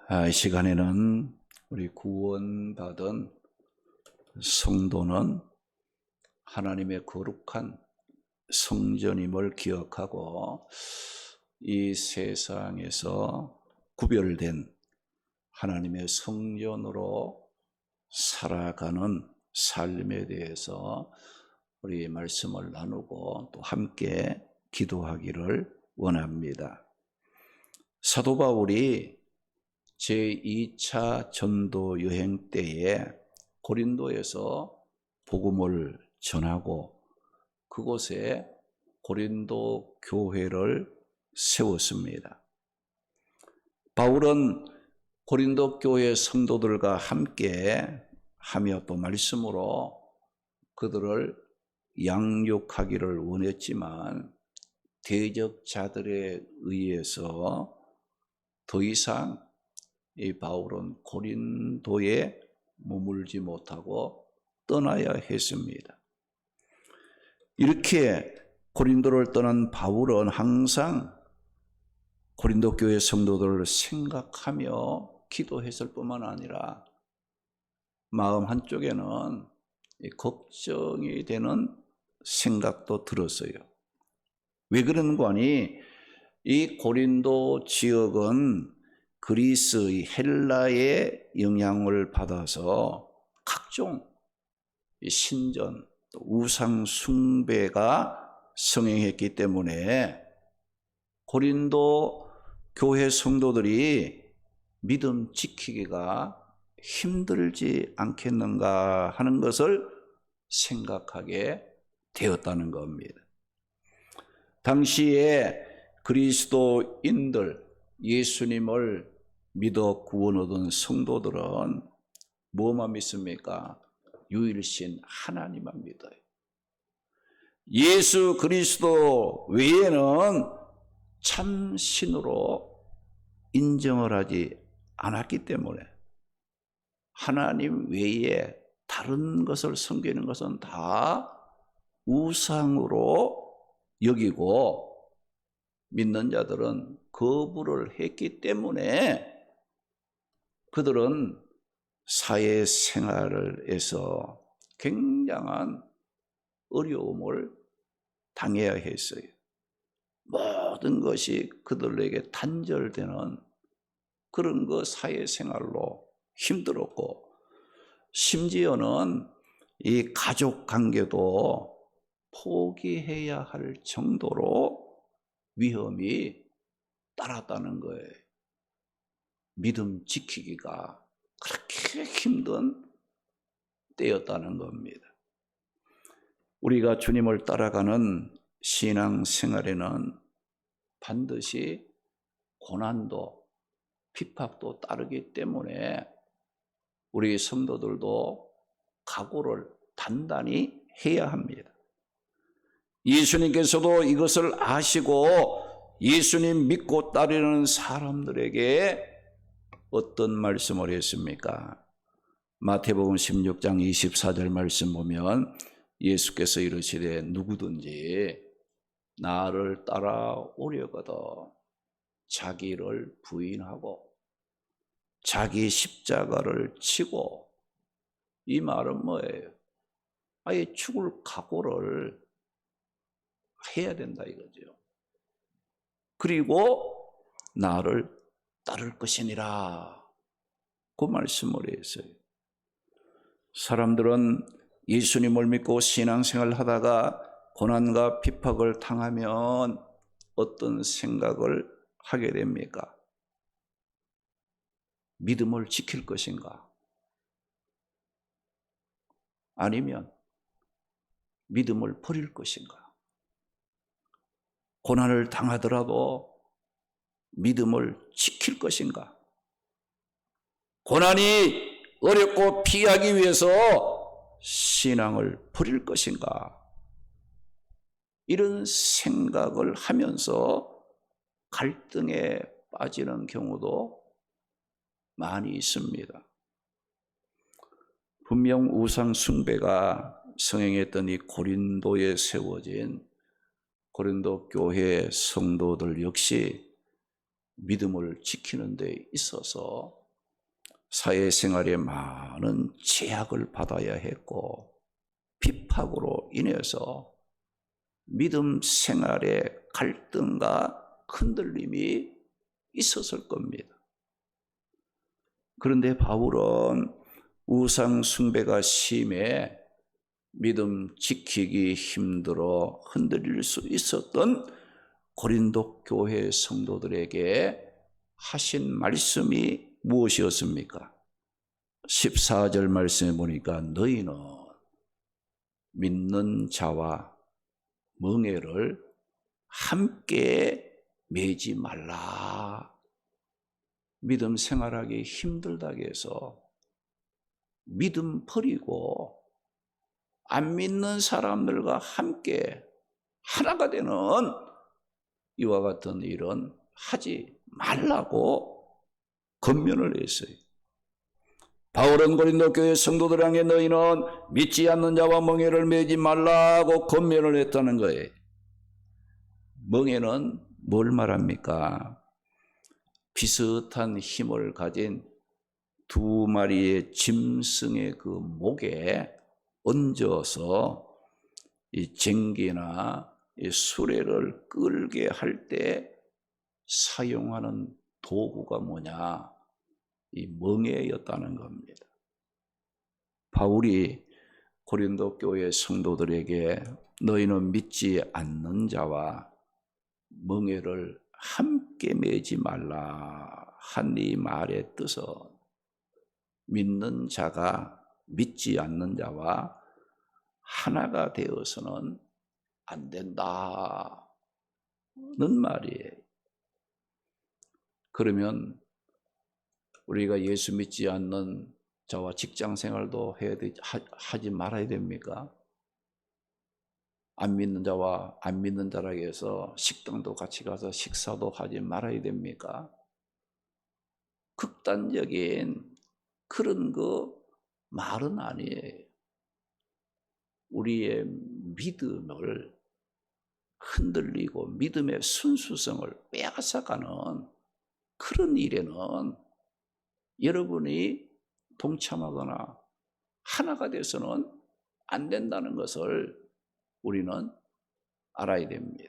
이 시간에는 우리 구원받은 성도는 하나님의 거룩한 성전임을 기억하고 이 세상에서 구별된 하나님의 성전으로 살아가는 삶에 대해서 우리 말씀을 나누고 또 함께 기도하기를 원합니다. 사도 바울이 제2차 전도 여행 때에 고린도에서 복음을 전하고 그곳에 고린도 교회를 세웠습니다. 바울은 고린도 교회 성도들과 함께 하며 또 말씀으로 그들을 양육하기를 원했지만 대적자들에 의해서 더 이상 이 바울은 고린도에 머물지 못하고 떠나야 했습니다. 이렇게 고린도를 떠난 바울은 항상 고린도 교회 성도들을 생각하며 기도했을 뿐만 아니라 마음 한쪽에는 걱정이 되는 생각도 들었어요. 왜 그런가 하니 이 고린도 지역은 그리스의 헬라의 영향을 받아서 각종 신전, 우상 숭배가 성행했기 때문에 고린도 교회 성도들이 믿음 지키기가 힘들지 않겠는가 하는 것을 생각하게 되었다는 겁니다. 당시에 그리스도인들, 예수님을 믿어 구원 얻은 성도들은 뭐만 믿습니까? 유일신 하나님만 믿어요. 예수 그리스도 외에는 참 신으로 인정을 하지 않았기 때문에 하나님 외에 다른 것을 섬기는 것은 다 우상으로 여기고 믿는 자들은 거부를 했기 때문에 그들은 사회생활에서 굉장한 어려움을 당해야 했어요. 모든 것이 그들에게 단절되는 그런 사회생활로 힘들었고 심지어는 이 가족 관계도 포기해야 할 정도로 위험이 따랐다는 거예요. 믿음 지키기가 그렇게 힘든 때였다는 겁니다. 우리가 주님을 따라가는 신앙생활에는 반드시 고난도 핍박도 따르기 때문에 우리 성도들도 각오를 단단히 해야 합니다. 예수님께서도 이것을 아시고 예수님 믿고 따르는 사람들에게 어떤 말씀을 했습니까? 마태복음 16장 24절 말씀 보면 예수께서 이르시되 누구든지 나를 따라오려거든 자기를 부인하고 자기 십자가를 지고, 이 말은 뭐예요? 아예 죽을 각오를 해야 된다 이거죠. 그리고 나를 따를 것이니라 그 말씀을 했어요. 사람들은 예수님을 믿고 신앙생활을 하다가 고난과 핍박을 당하면 어떤 생각을 하게 됩니까? 믿음을 지킬 것인가? 아니면 믿음을 버릴 것인가? 고난을 당하더라도 믿음을 지킬 것인가? 고난이 어렵고 피하기 위해서 신앙을 버릴 것인가? 이런 생각을 하면서 갈등에 빠지는 경우도 많이 있습니다. 분명 우상 숭배가 성행했던 이 고린도에 세워진 고린도 교회 성도들 역시 믿음을 지키는 데 있어서 사회생활에 많은 제약을 받아야 했고 핍박으로 인해서 믿음 생활에 갈등과 흔들림이 있었을 겁니다. 그런데 바울은 우상 숭배가 심해 믿음 지키기 힘들어 흔들릴 수 있었던 고린도 교회 성도들에게 하신 말씀이 무엇이었습니까? 14절 말씀에 보니까 너희는 믿는 자와 멍에를 함께 매지 말라. 믿음 생활하기 힘들다고 해서 믿음 버리고 안 믿는 사람들과 함께 하나가 되는 이와 같은 일은 하지 말라고 권면을 했어요. 바울은 고린도 교회 성도들 향해 너희는 믿지 않는 자와 멍에를 매지 말라고 권면을 했다는 거예요. 멍에는 뭘 말합니까? 비슷한 힘을 가진 두 마리의 짐승의 그 목에 얹어서 이 쟁기나 이 수레를 끌게 할 때 사용하는 도구가 뭐냐? 이 멍에였다는 겁니다. 바울이 고린도 교회 성도들에게 너희는 믿지 않는 자와 멍에를 함께 매지 말라 한 이 말의 뜻은 믿는 자가 믿지 않는 자와 하나가 되어서는 안 된다는 말이에요. 그러면 우리가 예수 믿지 않는 자와 직장 생활도 하지 말아야 됩니까? 안 믿는 자와 안 믿는 자라고 해서 식당도 같이 가서 식사도 하지 말아야 됩니까? 극단적인 그런 거 말은 아니에요. 우리의 믿음을 흔들리고 믿음의 순수성을 빼앗아가는 그런 일에는 여러분이 동참하거나 하나가 돼서는 안 된다는 것을 우리는 알아야 됩니다.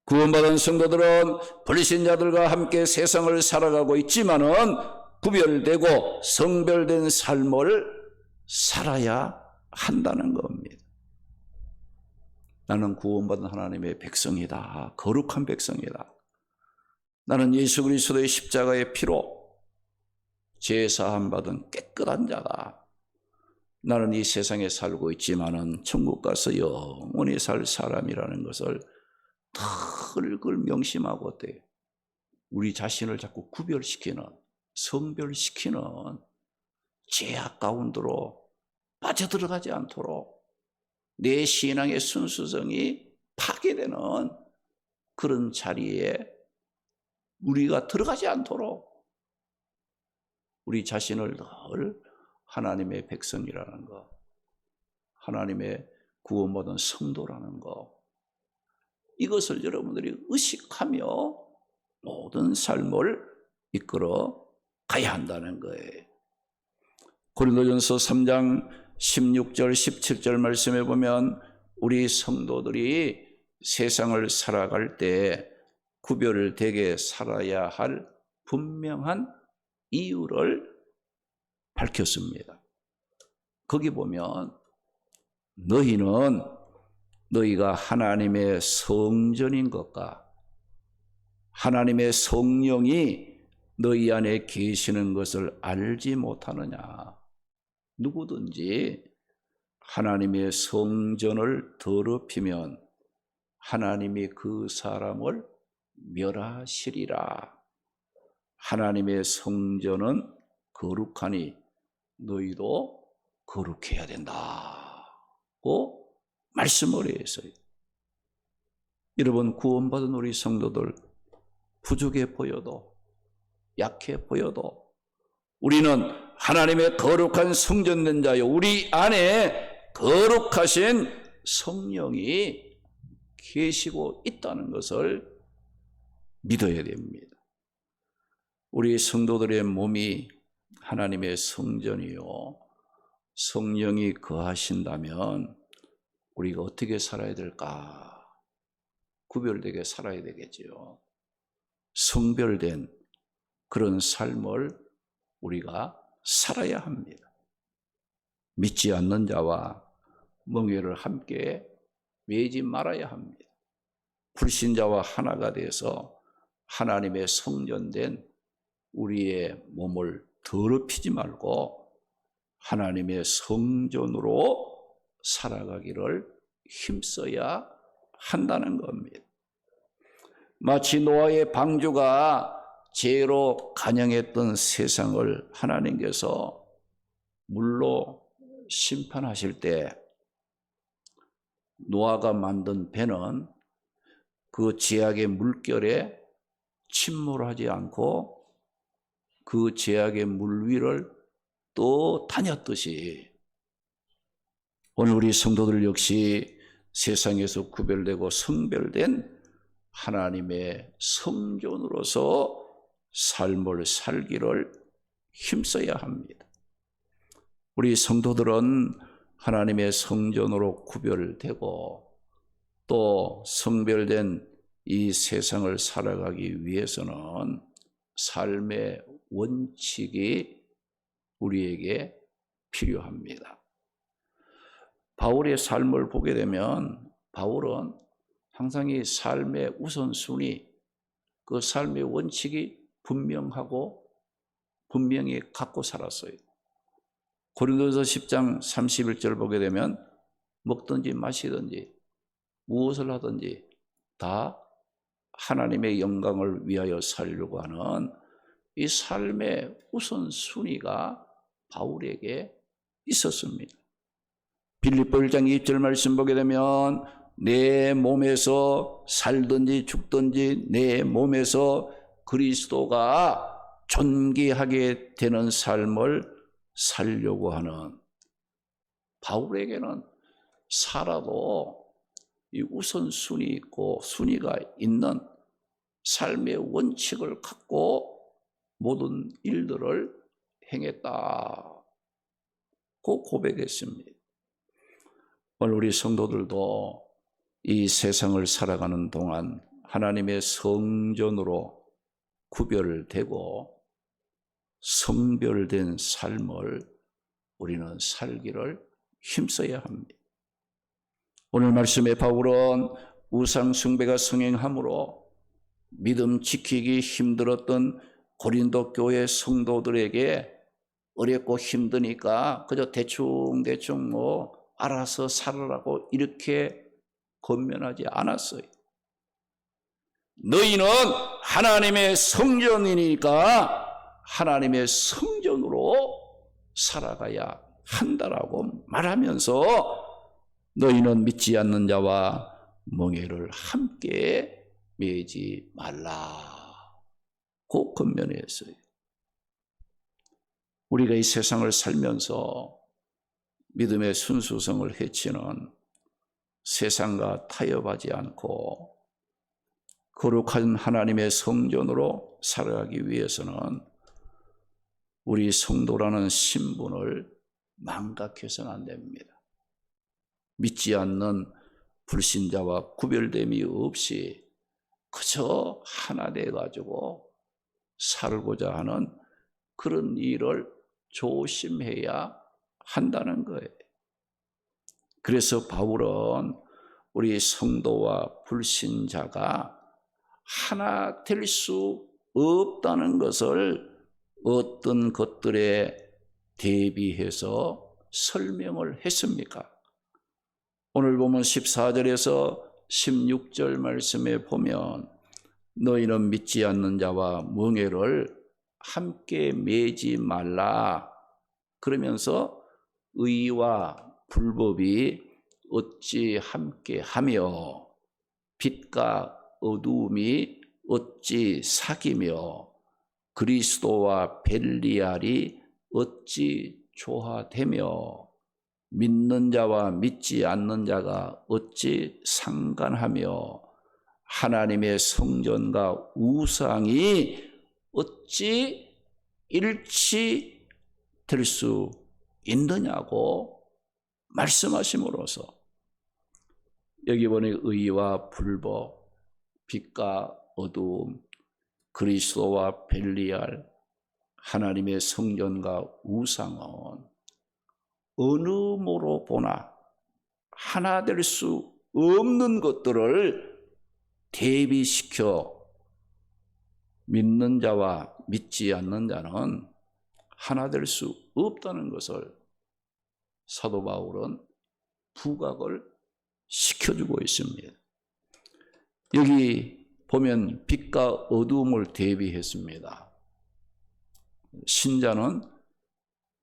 구원받은 성도들은 불신자들과 함께 세상을 살아가고 있지만은 구별되고 성별된 삶을 살아야 한다는 겁니다. 나는 구원받은 하나님의 백성이다. 거룩한 백성이다. 나는 예수 그리스도의 십자가의 피로 죄사함 받은 깨끗한 자다. 나는 이 세상에 살고 있지만은 천국 가서 영원히 살 사람이라는 것을 덜 명심하고 돼. 우리 자신을 자꾸 구별시키는, 성별시키는 죄악 가운데로 빠져들어가지 않도록 내 신앙의 순수성이 파괴되는 그런 자리에 우리가 들어가지 않도록 우리 자신을 늘 하나님의 백성이라는 것, 하나님의 구원받은 성도라는 것, 이것을 여러분들이 의식하며 모든 삶을 이끌어 가야 한다는 거예요. 고린도전서 3장 16절 17절 말씀에 보면 우리 성도들이 세상을 살아갈 때 구별되게 살아야 할 분명한 이유를 밝혔습니다. 거기 보면 너희는 너희가 하나님의 성전인 것과 하나님의 성령이 너희 안에 계시는 것을 알지 못하느냐. 누구든지 하나님의 성전을 더럽히면 하나님이 그 사람을 멸하시리라. 하나님의 성전은 거룩하니 너희도 거룩해야 된다고 말씀을 했어요. 여러분, 구원받은 우리 성도들 부족해 보여도 약해 보여도 우리는 하나님의 거룩한 성전된 자요, 우리 안에 거룩하신 성령이 계시고 있다는 것을 믿어야 됩니다. 우리 성도들의 몸이 하나님의 성전이요, 성령이 거하신다면 우리가 어떻게 살아야 될까? 구별되게 살아야 되겠지요. 성별된 그런 삶을 우리가 살아야 합니다. 믿지 않는 자와 멍에를 함께 매지 말아야 합니다. 불신자와 하나가 돼서 하나님의 성전된 우리의 몸을 더럽히지 말고 하나님의 성전으로 살아가기를 힘써야 한다는 겁니다. 마치 노아의 방주가 죄로 간영했던 세상을 하나님께서 물로 심판하실 때 노아가 만든 배는 그 죄악의 물결에 침몰하지 않고 그 죄악의 물 위를 또 다녔듯이 오늘 우리 성도들 역시 세상에서 구별되고 성별된 하나님의 성전으로서 삶을 살기를 힘써야 합니다. 우리 성도들은 하나님의 성전으로 구별되고 또 성별된 이 세상을 살아가기 위해서는 삶의 원칙이 우리에게 필요합니다. 바울의 삶을 보게 되면 바울은 항상 이 삶의 우선순위, 그 삶의 원칙이 분명하고 분명히 갖고 살았어요. 고린도서 10장 31절 보게 되면 먹든지 마시든지 무엇을 하든지 다 하나님의 영광을 위하여 살려고 하는 이 삶의 우선순위가 바울에게 있었습니다. 빌립보 1장 2절 말씀 보게 되면 내 몸에서 살든지 죽든지 내 몸에서 그리스도가 존귀하게 되는 삶을 살려고 하는 바울에게는 살아도 이 우선순위 있고 순위가 있는 삶의 원칙을 갖고 모든 일들을 행했다고 고백했습니다. 오늘 우리 성도들도 이 세상을 살아가는 동안 하나님의 성전으로 구별되고 성별된 삶을 우리는 살기를 힘써야 합니다. 오늘 말씀에 바울은 우상 숭배가 성행함으로 믿음 지키기 힘들었던 고린도 교회 성도들에게 어렵고 힘드니까 그저 대충 뭐 알아서 살으라고 이렇게 권면하지 않았어요. 너희는 하나님의 성전이니까 하나님의 성전으로 살아가야 한다라고 말하면서 너희는 믿지 않는 자와 멍에를 함께 매지 말라고 권면했어요. 우리가 이 세상을 살면서 믿음의 순수성을 해치는 세상과 타협하지 않고 거룩한 하나님의 성전으로 살아가기 위해서는 우리 성도라는 신분을 망각해서는 안 됩니다. 믿지 않는 불신자와 구별됨이 없이 그저 하나 돼가지고 살고자 하는 그런 일을 조심해야 한다는 거예요. 그래서 바울은 우리 성도와 불신자가 하나 될 수 없다는 것을 어떤 것들에 대비해서 설명을 했습니까? 오늘 보면 14절에서 16절 말씀에 보면 너희는 믿지 않는 자와 멍에를 함께 매지 말라 그러면서 의와 불법이 어찌 함께 하며 빛과 어두움이 어찌 사귀며 그리스도와 벨리알이 어찌 조화되며 믿는 자와 믿지 않는 자가 어찌 상관하며 하나님의 성전과 우상이 어찌 일치될 수 있느냐고 말씀하심으로써 여기 보니 의와 불법, 빛과 어두움, 그리스도와 벨리알, 하나님의 성전과 우상은 어느 모로 보나 하나 될 수 없는 것들을 대비시켜 믿는 자와 믿지 않는 자는 하나 될 수 없다는 것을 사도 바울은 부각을 시켜주고 있습니다. 여기 보면 빛과 어두움을 대비했습니다. 신자는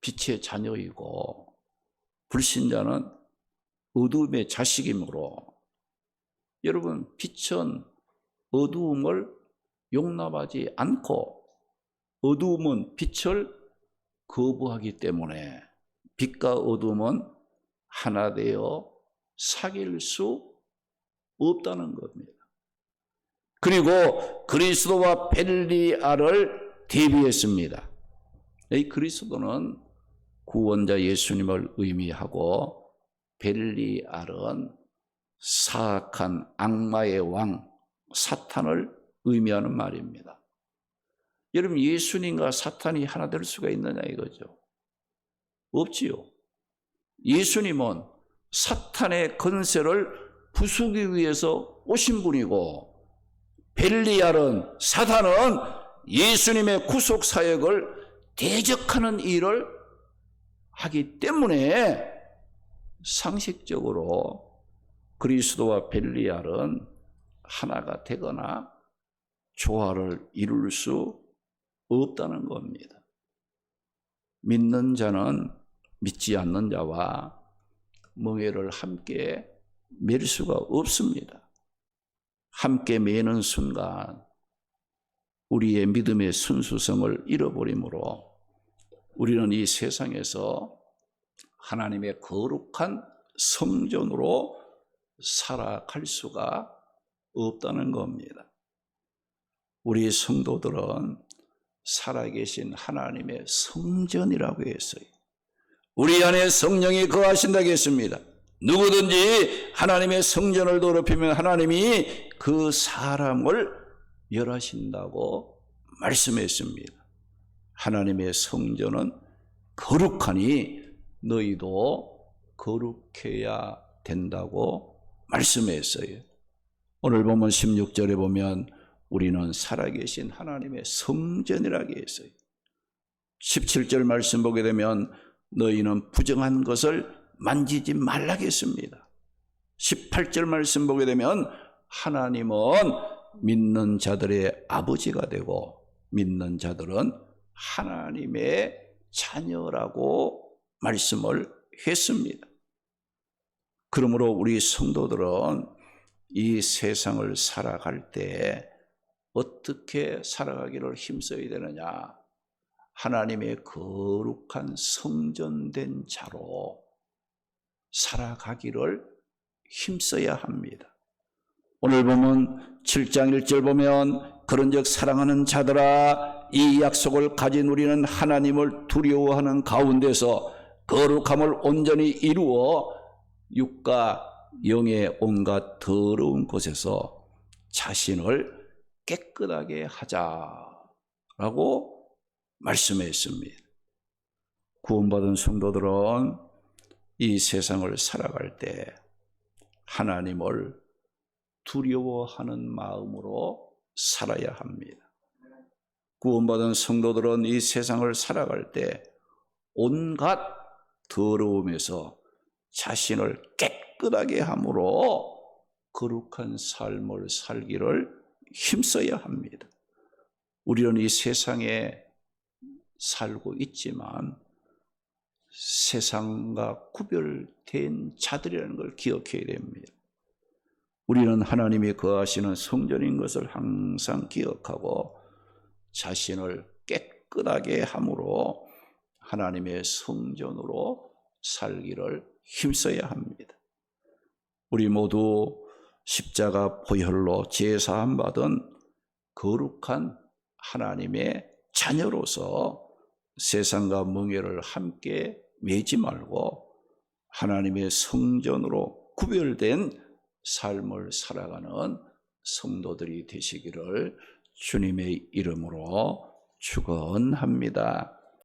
빛의 자녀이고 불신자는 어두움의 자식이므로 여러분 빛은 어두움을 용납하지 않고 어두움은 빛을 거부하기 때문에 빛과 어두움은 하나 되어 사귈 수 없다는 겁니다. 그리고 그리스도와 벨리알을 대비했습니다. 이 그리스도는 구원자 예수님을 의미하고 벨리알은 사악한 악마의 왕 사탄을 의미하는 말입니다. 여러분 예수님과 사탄이 하나 될 수가 있느냐 이거죠. 없지요. 예수님은 사탄의 권세를 부수기 위해서 오신 분이고 벨리알은 사탄은 예수님의 구속 사역을 대적하는 일을 하기 때문에 상식적으로 그리스도와 벨리알은 하나가 되거나 조화를 이룰 수 없다는 겁니다. 믿는 자는 믿지 않는 자와 멍에를 함께 맬 수가 없습니다. 함께 매는 순간 우리의 믿음의 순수성을 잃어버리므로 우리는 이 세상에서 하나님의 거룩한 성전으로 살아갈 수가 없다는 겁니다. 우리 성도들은 살아계신 하나님의 성전이라고 했어요. 우리 안에 성령이 거하신다고 했습니다. 누구든지 하나님의 성전을 더럽히면 하나님이 그 사람을 멸하신다고 말씀했습니다. 하나님의 성전은 거룩하니 너희도 거룩해야 된다고 말씀했어요. 오늘 보면 16절에 보면 우리는 살아계신 하나님의 성전이라고 했어요. 17절 말씀 보게 되면 너희는 부정한 것을 만지지 말라고 했습니다. 18절 말씀 보게 되면 하나님은 믿는 자들의 아버지가 되고 믿는 자들은 하나님의 자녀라고 말씀을 했습니다. 그러므로 우리 성도들은 이 세상을 살아갈 때 어떻게 살아가기를 힘써야 되느냐? 하나님의 거룩한 성전된 자로 살아가기를 힘써야 합니다. 오늘 보면 7장 1절 보면 그런즉 사랑하는 자들아 이 약속을 가진 우리는 하나님을 두려워하는 가운데서 거룩함을 온전히 이루어 육과 영의 온갖 더러운 것에서 자신을 깨끗하게 하자라고 말씀했습니다. 구원받은 성도들은 이 세상을 살아갈 때 하나님을 두려워하는 마음으로 살아야 합니다. 구원받은 성도들은 이 세상을 살아갈 때 온갖 더러움에서 자신을 깨끗하게 함으로 거룩한 삶을 살기를 힘써야 합니다. 우리는 이 세상에 살고 있지만 세상과 구별된 자들이라는 걸 기억해야 됩니다. 우리는 하나님이 거하시는 성전인 것을 항상 기억하고 자신을 깨끗하게 함으로 하나님의 성전으로 살기를 힘써야 합니다. 우리 모두 십자가 보혈로 제사함 받은 거룩한 하나님의 자녀로서 세상과 멍에를 함께 매지 말고 하나님의 성전으로 구별된 삶을 살아가는 성도들이 되시기를 주님의 이름으로 축원합니다.